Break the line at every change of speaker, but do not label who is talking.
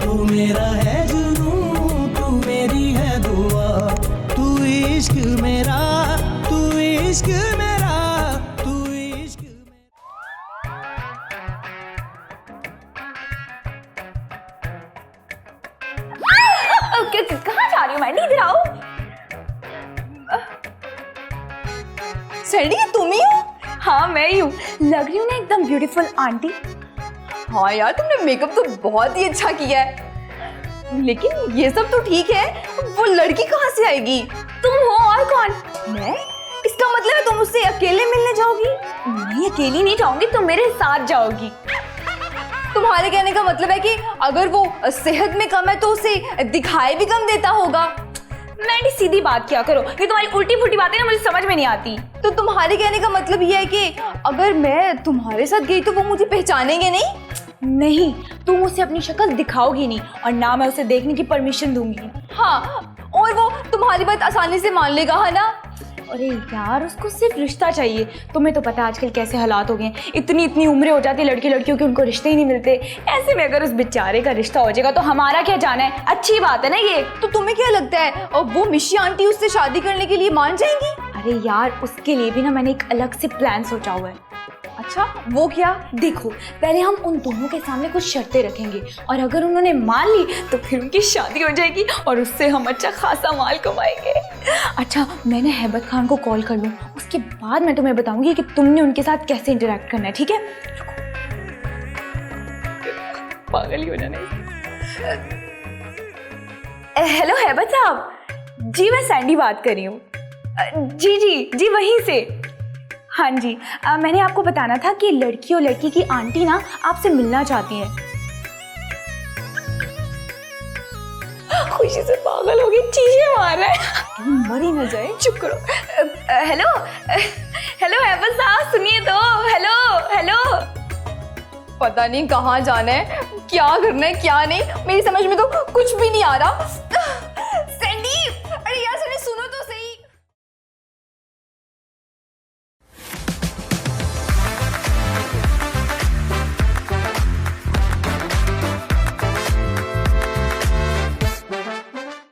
तू मेरा है जुनून, तू मेरी है दुआ, तू इश्क मेरा, तू इश्क मेरा, तू इश्क
कहाँ जा रही हो? मैं नहीं, इधर आओ। सैंडी, तुम ही हो? हाँ मैं ही हूँ। लग रही हूँ ना एकदम ब्यूटीफुल आंटी। हाँ यार, तुमने मेकअप तो बहुत ही अच्छा किया है। लेकिन ये सब तो ठीक है, वो लड़की कहाँ से आएगी? तुम हो और कौन? मैं? इसका मतलब है तुम मुझसे अकेले मिलने जाओगी? नहीं, अकेली नहीं जाऊंगी, तुम मेरे साथ जाओगी। तुम्हारे कहने का मतलब है कि अगर वो सेहत में कम है तो उसे दिखाई भी कम देता होगा। मैंने सीधी बात किया करो, ये तुम्हारी उल्टी फुल्टी बातें ना मुझे समझ में नहीं आती। तो तुम्हारे कहने का मतलब ये है कि अगर मैं तुम्हारे साथ गई तो वो मुझे पहचानेंगे नहीं? नहीं, तुम उसे अपनी शक्ल दिखाओगी नहीं और ना मैं उसे देखने की परमिशन दूंगी। हाँ, और वो तुम्हारी बात आसानी से मान लेगा, है ना? अरे यार, उसको सिर्फ रिश्ता चाहिए। तुम्हें तो पता है आजकल कैसे हालात हो गए हैं, इतनी उम्रें हो जाती है लड़कियों की, उनको रिश्ते ही नहीं मिलते। ऐसे में अगर उस बेचारे का रिश्ता हो जाएगा तो हमारा क्या जाना है? अच्छी बात है ना ये। तो तुम्हें क्या लगता है और वो मिशी आंटी उससे शादी करने के लिए मान जाएंगी? अरे यार, उसके लिए भी ना मैंने एक अलग से प्लान सोचा हुआ है। अच्छा, वो क्या? देखो, पहले हम उन दोनों के सामने कुछ शर्तें रखेंगे और अगर उन्होंने मान ली तो फिर उनकी शादी हो जाएगी और उससे हम अच्छा खासा माल कमाएंगे। अच्छा, मैंने हैबत खान को कॉल कर लूँ, उसके बाद मैं तुम्हें बताऊंगी कि तुमने उनके साथ कैसे इंटरेक्ट करना है, ठीक है? पागल ही हो जाना। हेलो हैबत साहब जी, मैं सैंडी बात कर रही हूँ। जी वहीं से। हाँ जी, मैंने आपको बताना था कि लड़की और लड़की की आंटी ना आपसे मिलना चाहती है। खुशी से पागल हो गई, चीजें मार रहा है, मर ही न जाए। चुप करो। हेलो हैबत साहब, सुनिए तो। हेलो। पता नहीं कहाँ जाना है, क्या करना है क्या नहीं, मेरी समझ में तो कुछ भी नहीं आ रहा।